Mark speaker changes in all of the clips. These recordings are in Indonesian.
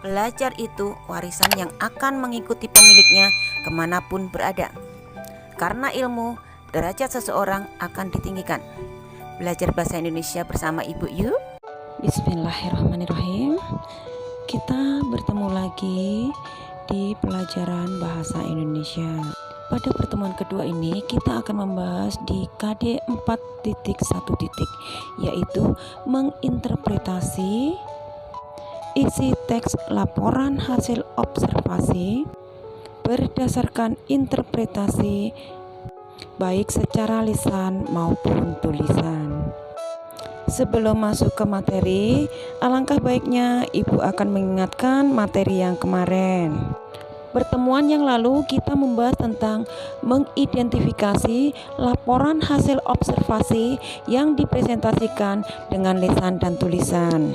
Speaker 1: Belajar itu warisan yang akan mengikuti pemiliknya kemanapun berada. Karena ilmu, derajat seseorang akan ditinggikan. Belajar bahasa Indonesia bersama Ibu yuk.
Speaker 2: Bismillahirrahmanirrahim. Kita bertemu lagi di pelajaran bahasa Indonesia. Pada pertemuan kedua ini kita akan membahas di KD 4.1, yaitu menginterpretasi isi teks laporan hasil observasi berdasarkan interpretasi baik secara lisan maupun tulisan. Sebelum masuk ke materi, alangkah baiknya Ibu akan mengingatkan materi yang kemarin. Pertemuan yang lalu kita membahas tentang mengidentifikasi laporan hasil observasi yang dipresentasikan dengan lisan dan tulisan.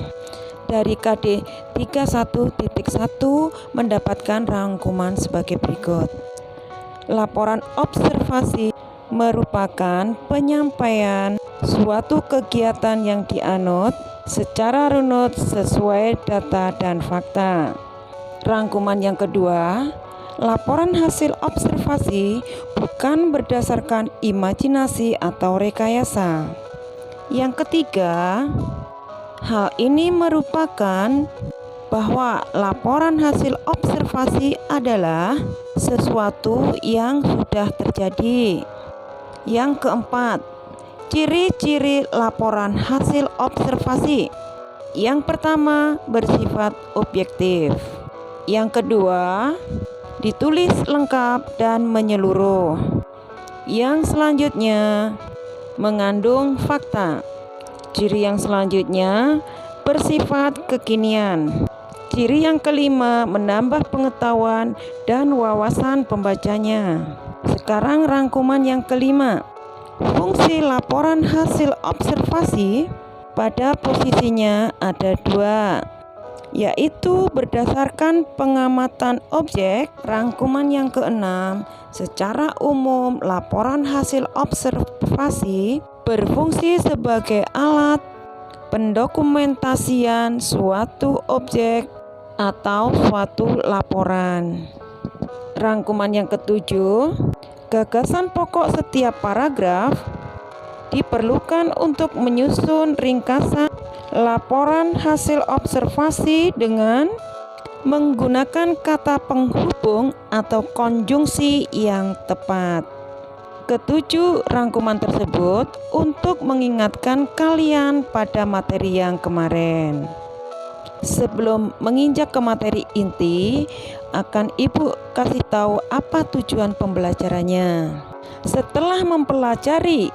Speaker 2: Dari KD 31.1 mendapatkan rangkuman sebagai berikut. Laporan observasi merupakan penyampaian suatu kegiatan yang dianut secara runut sesuai data dan fakta. Rangkuman yang kedua, laporan hasil observasi bukan berdasarkan imajinasi atau rekayasa. Yang ketiga, hal ini merupakan bahwa laporan hasil observasi adalah sesuatu yang sudah terjadi. Yang keempat, ciri-ciri laporan hasil observasi. Yang pertama, bersifat objektif. Yang kedua, ditulis lengkap dan menyeluruh. Yang selanjutnya, mengandung fakta. Ciri yang selanjutnya, bersifat kekinian. Ciri yang kelima, menambah pengetahuan dan wawasan pembacanya. Sekarang rangkuman yang kelima. Fungsi laporan hasil observasi pada posisinya ada dua, yaitu berdasarkan pengamatan objek. Rangkuman yang keenam, secara umum laporan hasil observasi berfungsi sebagai alat pendokumentasian suatu objek atau suatu laporan. Rangkuman yang ketujuh, gagasan pokok setiap paragraf diperlukan untuk menyusun ringkasan laporan hasil observasi dengan menggunakan kata penghubung atau konjungsi yang tepat. Ketujuh rangkuman tersebut untuk mengingatkan kalian pada materi yang kemarin. Sebelum menginjak ke materi inti, akan Ibu kasih tahu apa tujuan pembelajarannya. Setelah mempelajari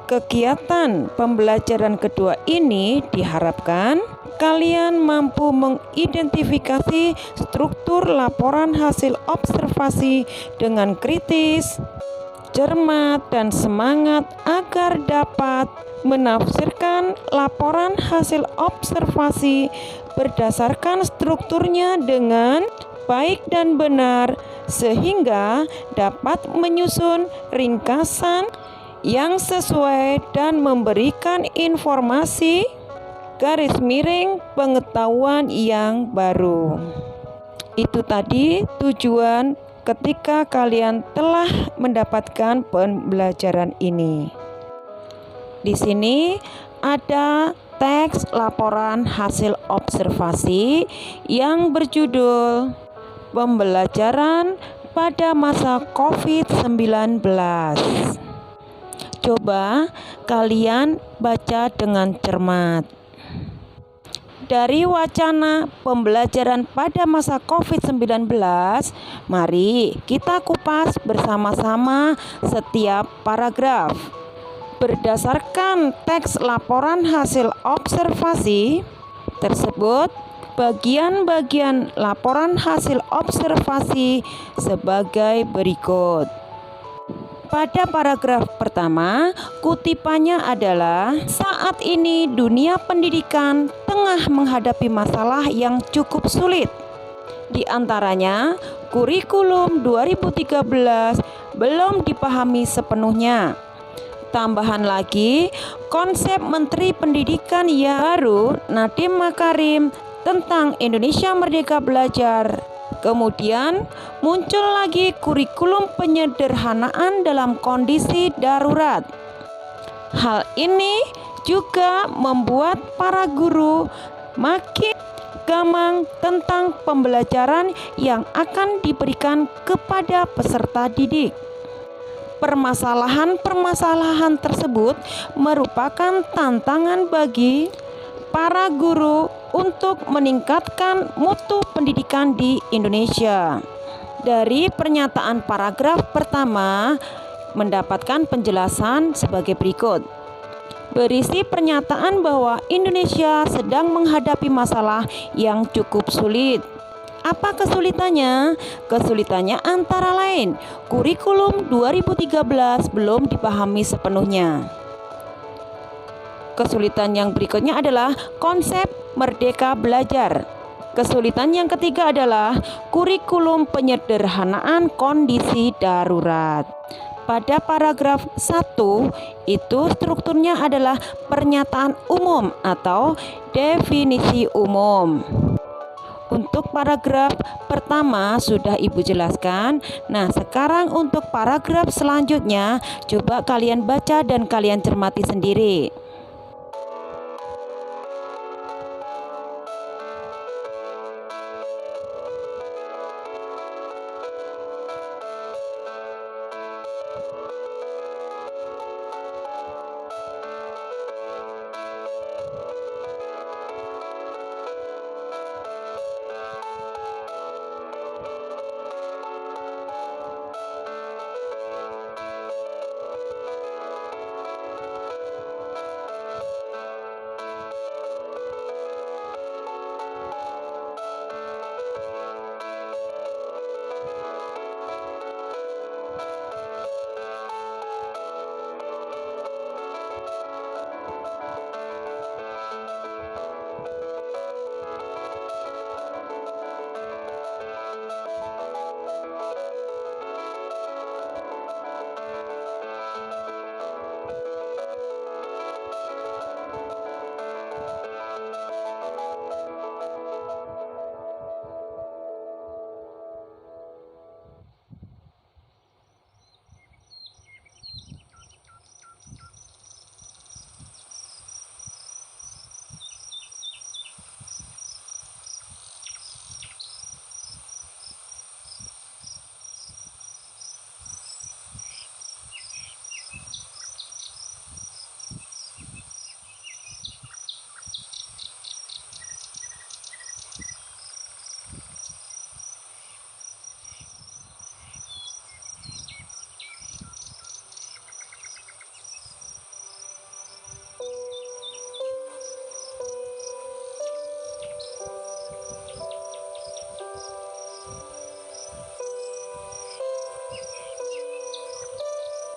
Speaker 2: kegiatan pembelajaran kedua ini, diharapkan kalian mampu mengidentifikasi struktur laporan hasil observasi dengan kritis, cermat, dan semangat agar dapat menafsirkan laporan hasil observasi berdasarkan strukturnya dengan baik dan benar, sehingga dapat menyusun ringkasan yang sesuai dan memberikan informasi garis miring pengetahuan yang baru. Itu tadi tujuan ketika kalian telah mendapatkan pembelajaran ini. Di sini ada teks laporan hasil observasi yang berjudul Pembelajaran pada masa COVID-19. Coba kalian baca dengan cermat. Dari wacana pembelajaran pada masa COVID-19, mari kita kupas bersama-sama setiap paragraf. Berdasarkan teks laporan hasil observasi tersebut, bagian-bagian laporan hasil observasi sebagai berikut. Pada paragraf pertama, kutipannya adalah saat ini dunia pendidikan tengah menghadapi masalah yang cukup sulit. Di antaranya, kurikulum 2013 belum dipahami sepenuhnya. Tambahan lagi, konsep Menteri Pendidikan yang baru Nadiem Makarim tentang Indonesia Merdeka Belajar. Kemudian muncul lagi kurikulum penyederhanaan dalam kondisi darurat. Hal ini juga membuat para guru makin gamang tentang pembelajaran yang akan diberikan kepada peserta didik. Permasalahan-permasalahan tersebut merupakan tantangan bagi para guru untuk meningkatkan mutu pendidikan di Indonesia. Dari pernyataan paragraf pertama mendapatkan penjelasan sebagai berikut. Berisi pernyataan bahwa Indonesia sedang menghadapi masalah yang cukup sulit. Apa kesulitannya? Kesulitannya antara lain, kurikulum 2013 belum dipahami sepenuhnya. Kesulitan yang berikutnya adalah konsep merdeka belajar. Kesulitan yang ketiga adalah kurikulum penyederhanaan kondisi darurat. Pada paragraf 1 itu strukturnya adalah pernyataan umum atau definisi umum. Untuk paragraf pertama sudah Ibu jelaskan. Nah, sekarang untuk paragraf selanjutnya coba kalian baca dan kalian cermati sendiri.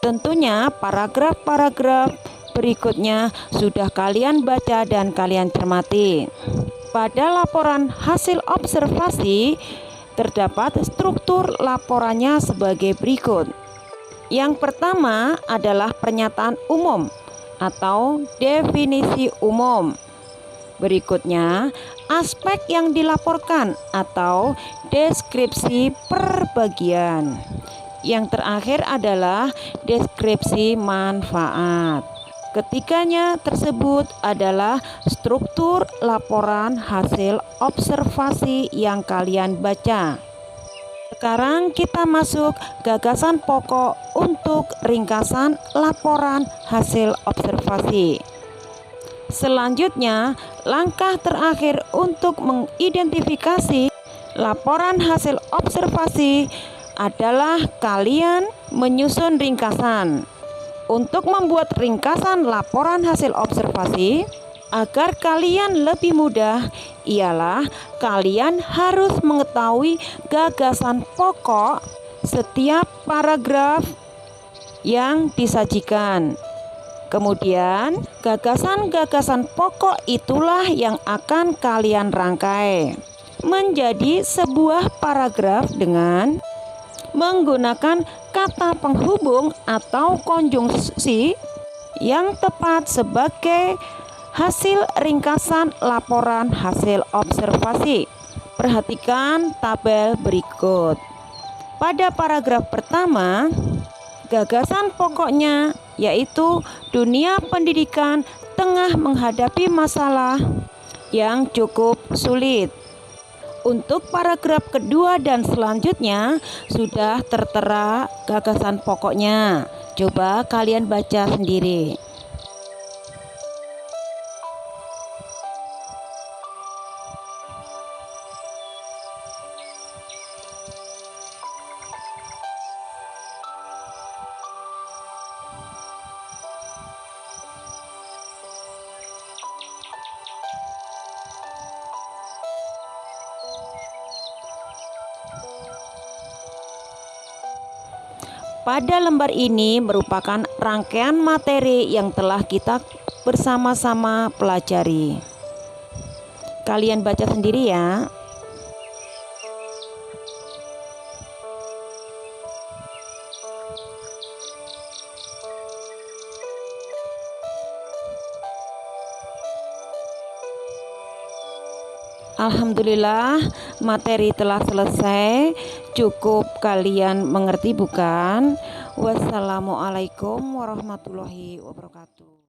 Speaker 2: Tentunya paragraf-paragraf berikutnya sudah kalian baca dan kalian cermati. Pada laporan hasil observasi terdapat struktur laporannya sebagai berikut. Yang pertama adalah pernyataan umum atau definisi umum. Berikutnya, aspek yang dilaporkan atau deskripsi per bagian. Yang terakhir adalah deskripsi manfaat. Ketiganya tersebut adalah struktur laporan hasil observasi yang kalian baca. Sekarang kita masuk gagasan pokok untuk ringkasan laporan hasil observasi. Selanjutnya, langkah terakhir untuk mengidentifikasi laporan hasil observasi adalah kalian menyusun ringkasan. Untuk membuat ringkasan laporan hasil observasi agar kalian lebih mudah, ialah kalian harus mengetahui gagasan pokok setiap paragraf yang disajikan. Kemudian, gagasan-gagasan pokok itulah yang akan kalian rangkai menjadi sebuah paragraf dengan menggunakan kata penghubung atau konjungsi yang tepat sebagai hasil ringkasan laporan hasil observasi. Perhatikan tabel berikut. Pada paragraf pertama, gagasan pokoknya yaitu dunia pendidikan tengah menghadapi masalah yang cukup sulit. Untuk paragraf kedua dan selanjutnya sudah tertera gagasan pokoknya. Coba kalian baca sendiri. Pada lembar ini merupakan rangkaian materi yang telah kita bersama-sama pelajari. Kalian baca sendiri ya. Alhamdulillah, materi telah selesai. Cukup kalian mengerti bukan? Wassalamualaikum warahmatullahi wabarakatuh.